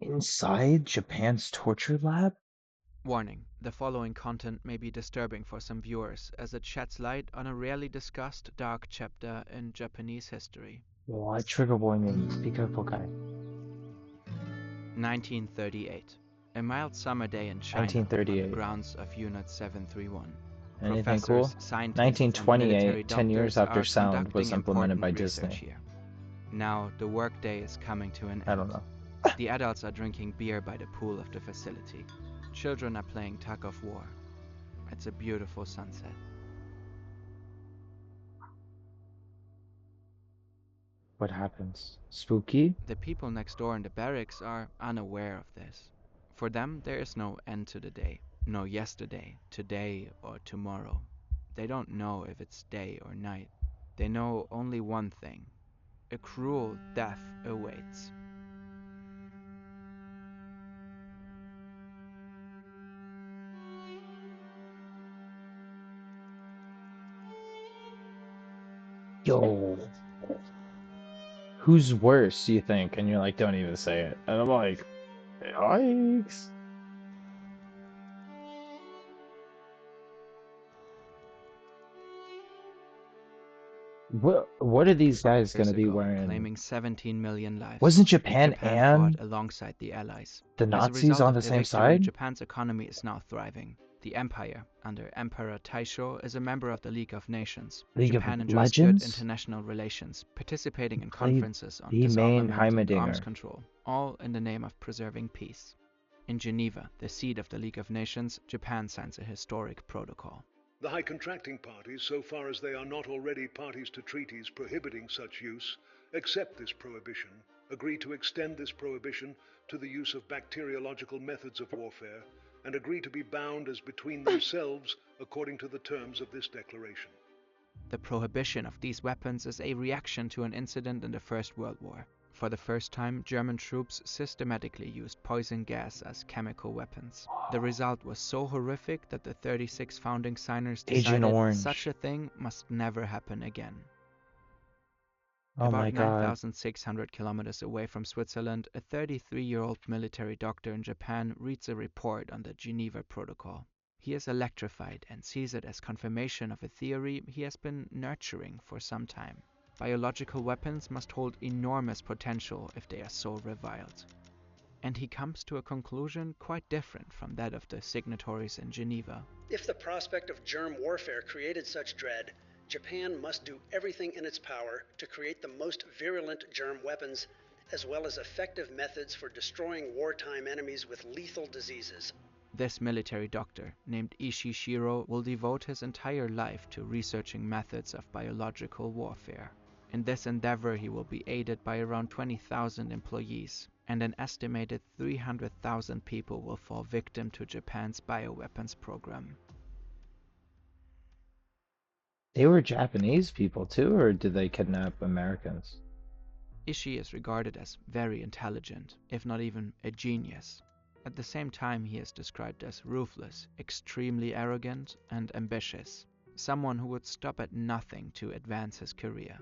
Inside Japan's torture lab? Warning: the following content may be disturbing for some viewers as it sheds light on a rarely discussed dark chapter in Japanese history. What trigger warning? Be careful, guy. 1938. A mild summer day in China on the 1938. grounds of Unit 731. Anything cool? Professors, scientists, and military 1928, 10 years doctors after are sound was conducting implemented important by research Disney. here. Now the workday is coming to an I don't end. know. The adults are drinking beer by the pool of the facility. Children are playing tug of war. It's a beautiful sunset. What happens? Spooky? The people next door in the barracks are unaware of this. For them, there is no end to the day, no yesterday, today, or tomorrow. They don't know if it's day or night. They know only one thing: a cruel death awaits. Yo. Who's worse, you think? And you're like, don't even say it. And I'm like, yikes. What are these guys 5 years gonna be ago, wearing? claiming 17 million lives, Wasn't Japan Japan fought and alongside the Allies. the As a Nazis result on of the their same victory, side? Japan's economy is now thriving. The empire, under Emperor Taisho, is a member of the League of Nations. League of Japan enjoys good Legends? international relations, participating in Played conferences on the main disarmament and arms Heimerdinger. control, all in the name of preserving peace. In Geneva, the seat of the League of Nations, Japan signs a historic protocol. The high contracting parties, so far as they are not already parties to treaties prohibiting such use, accept this prohibition, agree to extend this prohibition to the use of bacteriological methods of warfare, and agree to be bound as between themselves according to the terms of this declaration. The prohibition of these weapons is a reaction to an incident in the First World War. For the first time, German troops systematically used poison gas as chemical weapons. The result was so horrific that the 36 founding signers Agent decided such Orange. a thing must never happen again. Oh my About god. 9,600 kilometers away from Switzerland, a 33-year-old military doctor in Japan reads a report on the Geneva Protocol. He is electrified and sees it as confirmation of a theory he has been nurturing for some time. Biological weapons must hold enormous potential if they are so reviled. And he comes to a conclusion quite different from that of the signatories in Geneva. If the prospect of germ warfare created such dread, Japan must do everything in its power to create the most virulent germ weapons, as well as effective methods for destroying wartime enemies with lethal diseases. This military doctor, named Ishii Shiro, will devote his entire life to researching methods of biological warfare. In this endeavor, he will be aided by around 20,000 employees, and an estimated 300,000 people will fall victim to Japan's bioweapons program. They were Japanese people too, or did they kidnap Americans? Ishii is regarded as very intelligent, if not even a genius. At the same time, he is described as ruthless, extremely arrogant, and ambitious, someone who would stop at nothing to advance his career.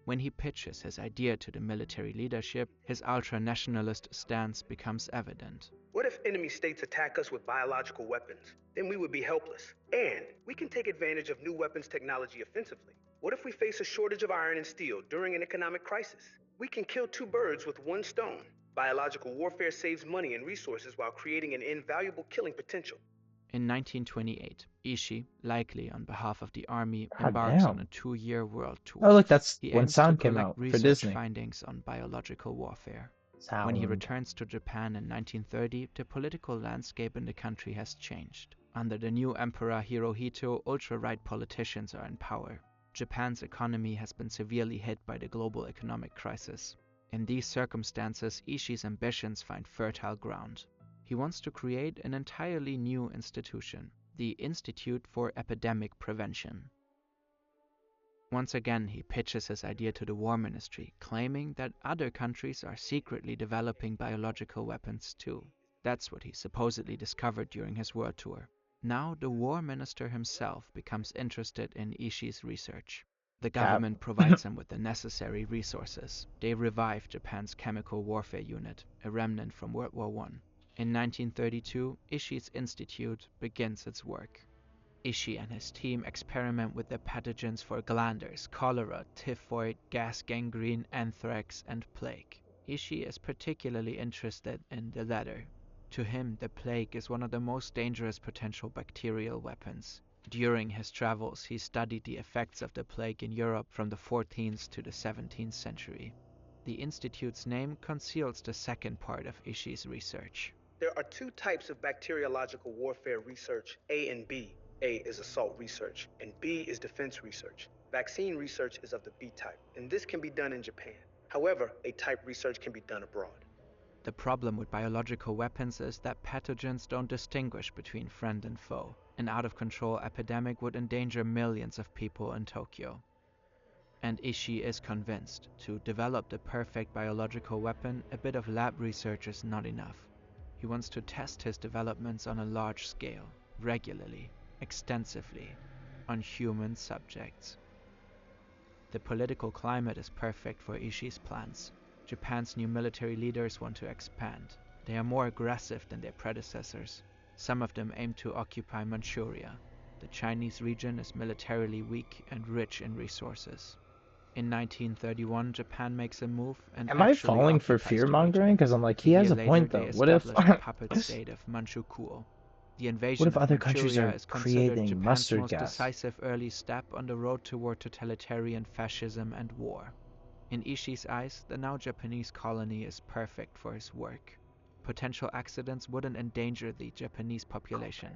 When he pitches his idea to the military leadership, his ultra-nationalist stance becomes evident. What if enemy states attack us with biological weapons? Then we would be helpless. And we can take advantage of new weapons technology offensively. What if we face a shortage of iron and steel during an economic crisis? We can kill two birds with one stone. Biological warfare saves money and resources while creating an invaluable killing potential. In 1928, Ishii, likely on behalf of the army, God embarks on a damn. 2-year world tour. Oh look, that's He when aims to Sound came collect out for research Disney. findings on biological warfare. When he Sound. returns to Japan in 1930, the political landscape in the country has changed. Under the new emperor Hirohito, ultra-right politicians are in power. Japan's economy has been severely hit by the global economic crisis. In these circumstances, Ishii's ambitions find fertile ground. He wants to create an entirely new institution, the Institute for Epidemic Prevention. Once again, he pitches his idea to the War Ministry, claiming that other countries are secretly developing biological weapons too. That's what he supposedly discovered during his world tour. Now the War Minister himself becomes interested in Ishii's research. The government provides them with the necessary resources. They revive Japan's chemical warfare unit, a remnant from World War I. In 1932, Ishii's institute begins its work. Ishii and his team experiment with the pathogens for glanders, cholera, typhoid, gas gangrene, anthrax, and plague. Ishii is particularly interested in the latter. To him, the plague is one of the most dangerous potential bacterial weapons. During his travels, he studied the effects of the plague in Europe from the 14th to the 17th century. The institute's name conceals the second part of Ishii's research. There are two types of bacteriological warfare research, A and B. A is assault research, and B is defense research. Vaccine research is of the B type, and this can be done in Japan. However, A-type research can be done abroad. The problem with biological weapons is that pathogens don't distinguish between friend and foe. An out-of-control epidemic would endanger millions of people in Tokyo. And Ishii is convinced to develop the perfect biological weapon, a bit of lab research is not enough. He wants to test his developments on a large scale, regularly, extensively, on human subjects. The political climate is perfect for Ishii's plans. Japan's new military leaders want to expand. They are more aggressive than their predecessors. Some of them aim to occupy Manchuria. The Chinese region is militarily weak and rich in resources. In 1931, Japan makes a move and Am I actually falling for occupies the fear-mongering? region. Because I'm like, A he has year a later, point, they though. What if... establish the puppet state of Manchukuo. The invasion What if of other countries Manchuria are is considered creating Japan's mustard most gas? decisive early step on the road toward totalitarian fascism and war. In Ishii's eyes, the now Japanese colony is perfect for his work. Potential accidents wouldn't endanger the Japanese population.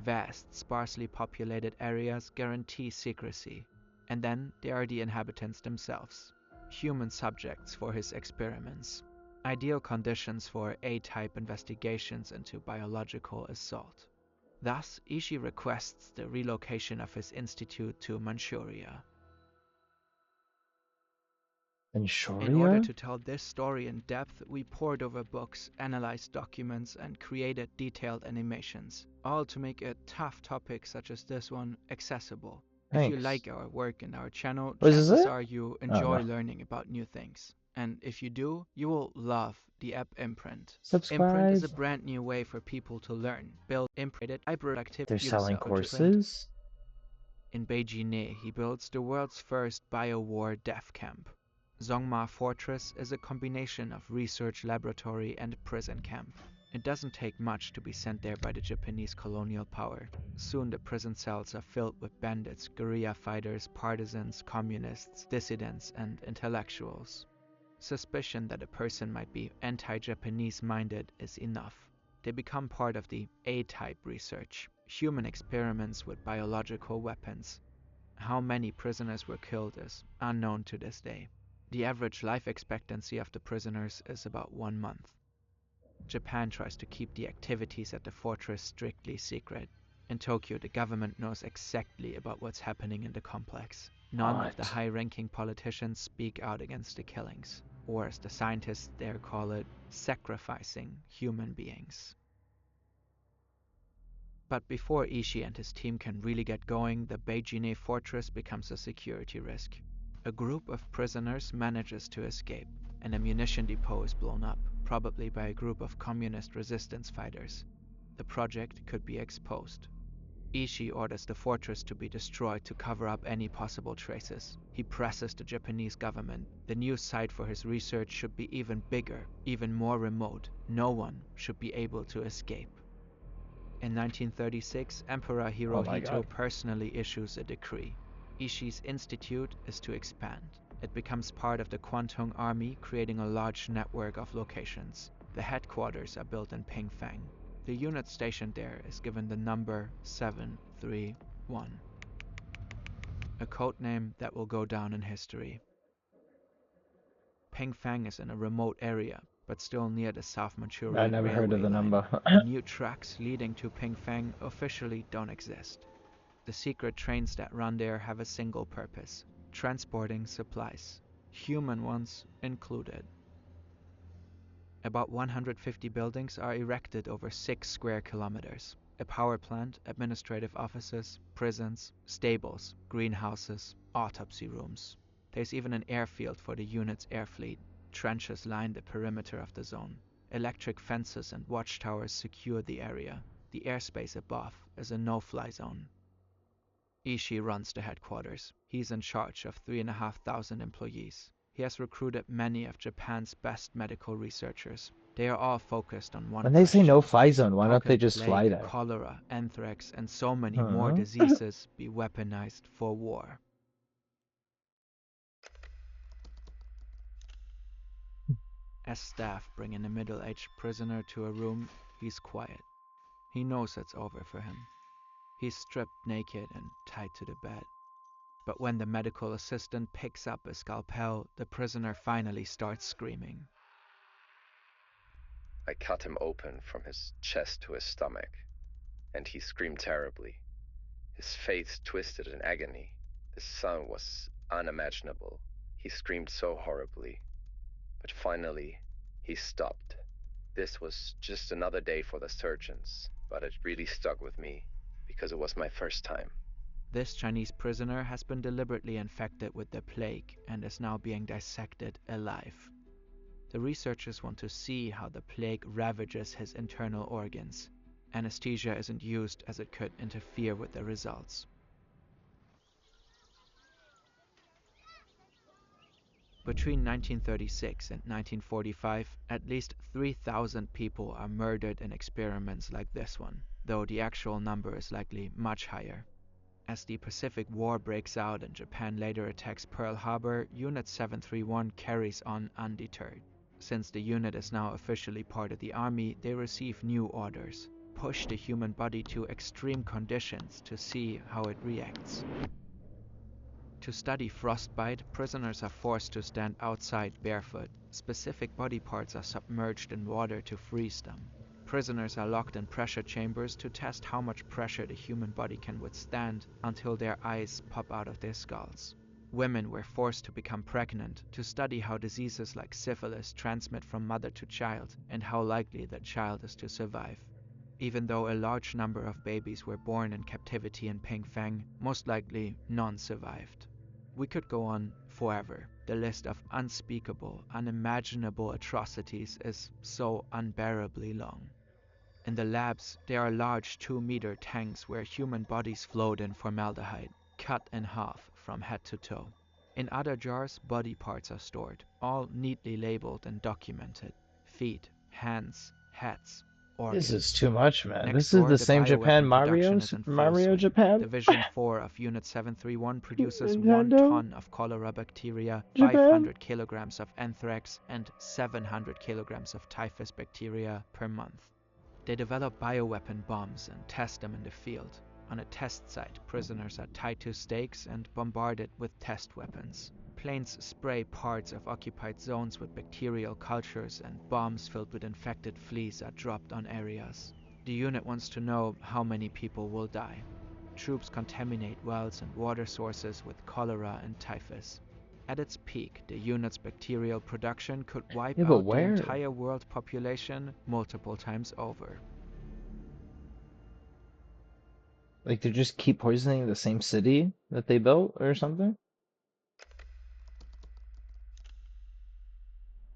Vast, sparsely populated areas guarantee secrecy. And then there are the inhabitants themselves, human subjects for his experiments. Ideal conditions for A-type investigations into biological assault. Thus, Ishii requests the relocation of his institute to Manchuria. In order Manchuria? to tell this story in depth, we pored over books, analyzed documents, and created detailed animations, all to make a tough topic such as this one accessible. If you Thanks. like our work and our channel, Was this chances it? are you Oh, enjoy no. learning about new things. And if you do, you will love the app Imprint. Subscribe. Imprint is a brand new way for people to learn, build imprinted, hyperactive They're selling user-centered courses? In Beijing, he builds the world's first bio-war death camp. Zongma Fortress is a combination of research laboratory and prison camp. It doesn't take much to be sent there by the Japanese colonial power. Soon the prison cells are filled with bandits, guerrilla fighters, partisans, communists, dissidents, and intellectuals. Suspicion that a person might be anti-Japanese minded is enough. They become part of the A-type research, human experiments with biological weapons. How many prisoners were killed is unknown to this day. The average life expectancy of the prisoners is about 1 month. Japan tries to keep the activities at the fortress strictly secret. In Tokyo, the government knows exactly about what's happening in the complex. None of the What? high-ranking politicians speak out against the killings, or as the scientists there call it, sacrificing human beings. But before Ishii and his team can really get going, the Beijing fortress becomes a security risk. A group of prisoners manages to escape. An ammunition depot is blown up, probably by a group of communist resistance fighters. The project could be exposed. Ishii orders the fortress to be destroyed to cover up any possible traces. He presses the Japanese government. The new site for his research should be even bigger, even more remote. No one should be able to escape. In 1936, Emperor my Hirohito God. personally issues a decree. Ishii's institute is to expand. It becomes part of the Kwantung Army, creating a large network of locations. The headquarters are built in Pingfang. The unit stationed there is given the number 731, a codename that will go down in history. Pingfang is in a remote area, but still near the South Manchurian I never heard of railway the line. number. The new tracks leading to Pingfang officially don't exist. The secret trains that run there have a single purpose: transporting supplies, human ones included. About 150 buildings are erected over 6 square kilometers. A power plant, administrative offices, prisons, stables, greenhouses, autopsy rooms. There's even an airfield for the unit's air fleet. Trenches line the perimeter of the zone. Electric fences and watchtowers secure the area. The airspace above is a no-fly zone. Ishii runs the headquarters. He's in charge of 3,500 employees. He has recruited many of Japan's best medical researchers. They are all focused on one When they say question. no-fly zone, why How don't can they just fly plague, there? cholera, anthrax, and so many Huh? more diseases be weaponized for war? As staff bring in a middle-aged prisoner to a room, he's quiet. He knows it's over for him. He's stripped naked and tied to the bed. But when the medical assistant picks up a scalpel, the prisoner finally starts screaming. I cut him open from his chest to his stomach, and he screamed terribly. His face twisted in agony. The sound was unimaginable. He screamed so horribly. But finally, he stopped. This was just another day for the surgeons, but it really stuck with me because it was my first time. This Chinese prisoner has been deliberately infected with the plague and is now being dissected alive. The researchers want to see how the plague ravages his internal organs. Anesthesia isn't used as it could interfere with the results. Between 1936 and 1945, at least 3,000 people are murdered in experiments like this one, though the actual number is likely much higher. As the Pacific War breaks out and Japan later attacks Pearl Harbor, Unit 731 carries on undeterred. Since the unit is now officially part of the army, they receive new orders. Push the human body to extreme conditions to see how it reacts. To study frostbite, prisoners are forced to stand outside barefoot. Specific body parts are submerged in water to freeze them. Prisoners are locked in pressure chambers to test how much pressure the human body can withstand until their eyes pop out of their skulls. Women were forced to become pregnant to study how diseases like syphilis transmit from mother to child and how likely that child is to survive. Even though a large number of babies were born in captivity in Pingfang, most likely none survived. We could go on forever. The list of unspeakable, unimaginable atrocities is so unbearably long. In the labs, there are large 2-meter tanks where human bodies float in formaldehyde, cut in half from head to toe. In other jars, body parts are stored, all neatly labeled and documented. Feet, hands, heads, organs. This is too much, man. Next This is door, the the same Japan bioweapon production Mario, is in full Mario swing. Japan? Division 4 of Unit 731 produces 1 Nintendo? ton of cholera bacteria, Japan? 500 kilograms of anthrax, and 700 kilograms of typhus bacteria per month. They develop bioweapon bombs and test them in the field. On a test site, prisoners are tied to stakes and bombarded with test weapons. Planes spray parts of occupied zones with bacterial cultures, and bombs filled with infected fleas are dropped on areas. The unit wants to know how many people will die. Troops contaminate wells and water sources with cholera and typhus. At its peak, the unit's bacterial production could wipe Yeah, but out the where? entire world population multiple times over. Like, they just keep poisoning the same city that they built or something?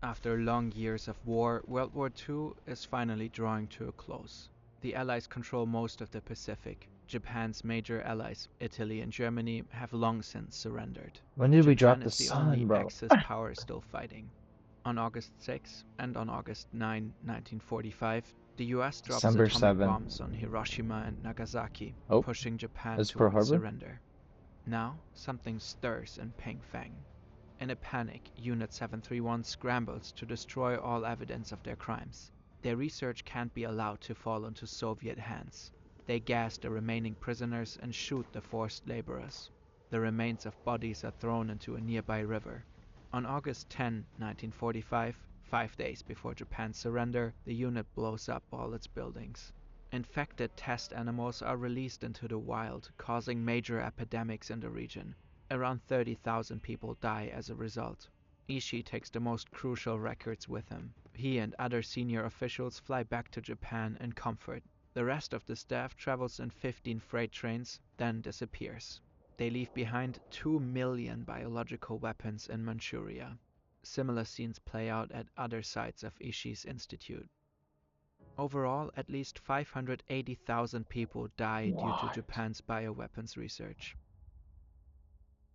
After long years of war, World War II is finally drawing to a close. The Allies control most of the Pacific. Japan's major allies, Italy and Germany, have long since surrendered. When did we drop Japan the is the only sun, bro? Axis power still fighting. On August 6 and on August 9, 1945, the US drops December atomic 7. bombs on Hiroshima and Nagasaki, Oh, pushing Japan that's Pearl towards Harbor? surrender. Now, something stirs in Pingfang. In a panic, Unit 731 scrambles to destroy all evidence of their crimes. Their research can't be allowed to fall into Soviet hands. They gas the remaining prisoners and shoot the forced laborers. The remains of bodies are thrown into a nearby river. On August 10, 1945, 5 days before Japan's surrender, the unit blows up all its buildings. Infected test animals are released into the wild, causing major epidemics in the region. Around 30,000 people die as a result. Ishii takes the most crucial records with him. He and other senior officials fly back to Japan in comfort. The rest of the staff travels in 15 freight trains, then disappears. They leave behind 2 million biological weapons in Manchuria. Similar scenes play out at other sites of Ishii's institute. Overall, at least 580,000 people die due to What? Japan's bioweapons research.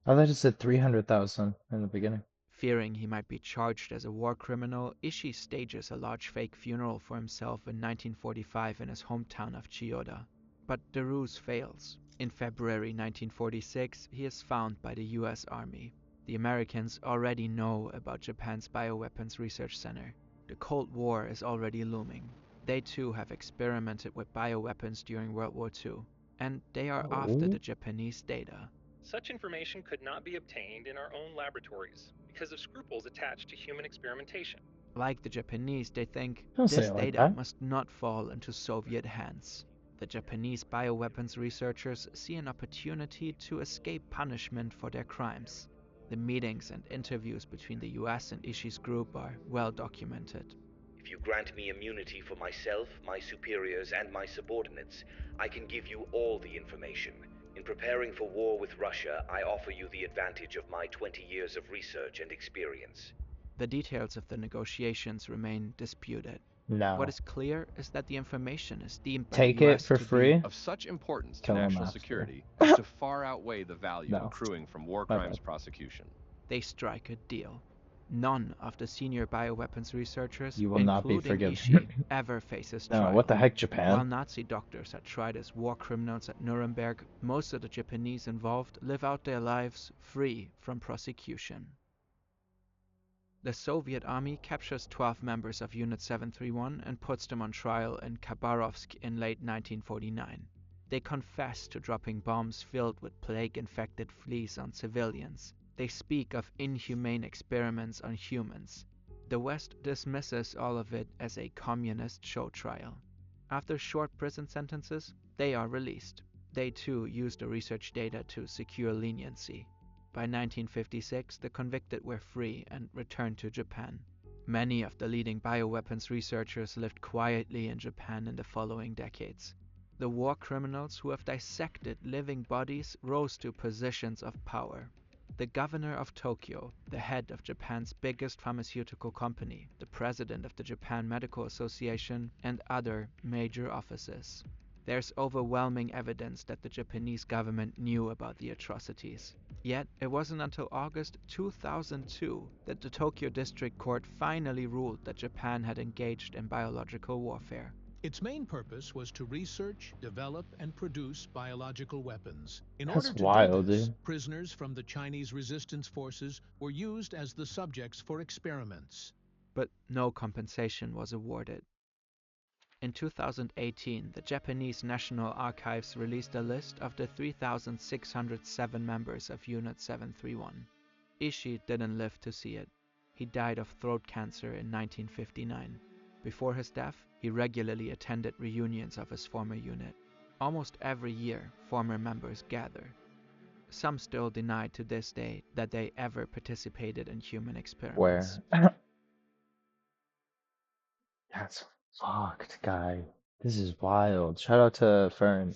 I thought it said 300,000 in the beginning. Fearing he might be charged as a war criminal, Ishii stages a large fake funeral for himself in 1945 in his hometown of Chiyoda. But the ruse fails. In February 1946, he is found by the US Army. The Americans already know about Japan's bioweapons research center. The Cold War is already looming. They too have experimented with bioweapons during World War II, and they are after the Japanese data. Such information could not be obtained in our own laboratories because of scruples attached to human experimentation. Like the Japanese, they think Don't say this it like data that. must not fall into Soviet hands. The Japanese bioweapons researchers see an opportunity to escape punishment for their crimes. The meetings and interviews between the US and Ishii's group are well documented. If you grant me immunity for myself, my superiors, and my subordinates, I can give you all the information. In preparing for war with Russia, I offer you the advantage of my 20 years of research and experience. The details of the negotiations remain disputed. No. What is clear is that the information is deemed by Take the it US for to free. be Of such importance to Kill him national after. security as to far outweigh the value No. accruing from war My crimes bad. prosecution. They strike a deal. None of the senior bioweapons researchers, You will not be including forgiven. Ishii, ever faces No, trial. what the heck, While Japan? Nazi doctors are tried as war criminals at Nuremberg, most of the Japanese involved live out their lives free from prosecution. The Soviet army captures 12 members of Unit 731 and puts them on trial in Khabarovsk in late 1949. They confess to dropping bombs filled with plague-infected fleas on civilians. They speak of inhumane experiments on humans. The West dismisses all of it as a communist show trial. After short prison sentences, they are released. They too use the research data to secure leniency. By 1956, the convicted were free and returned to Japan. Many of the leading bioweapons researchers lived quietly in Japan in the following decades. The war criminals who have dissected living bodies rose to positions of power. The governor of Tokyo, the head of Japan's biggest pharmaceutical company, the president of the Japan Medical Association, and other major offices. There's overwhelming evidence that the Japanese government knew about the atrocities. Yet, it wasn't until August 2002 that the Tokyo District Court finally ruled that Japan had engaged in biological warfare. Its main purpose was to research, develop, and produce biological weapons. In That's order to wild, do this, dude. prisoners from the Chinese resistance forces were used as the subjects for experiments. But no compensation was awarded. In 2018, the Japanese National Archives released a list of the 3,607 members of Unit 731. Ishii didn't live to see it. He died of throat cancer in 1959. Before his death, he regularly attended reunions of his former unit. Almost every year, former members gather. Some still deny to this day that they ever participated in human experiments. Where? That's fucked, guy. This is wild. Shout out to Fern.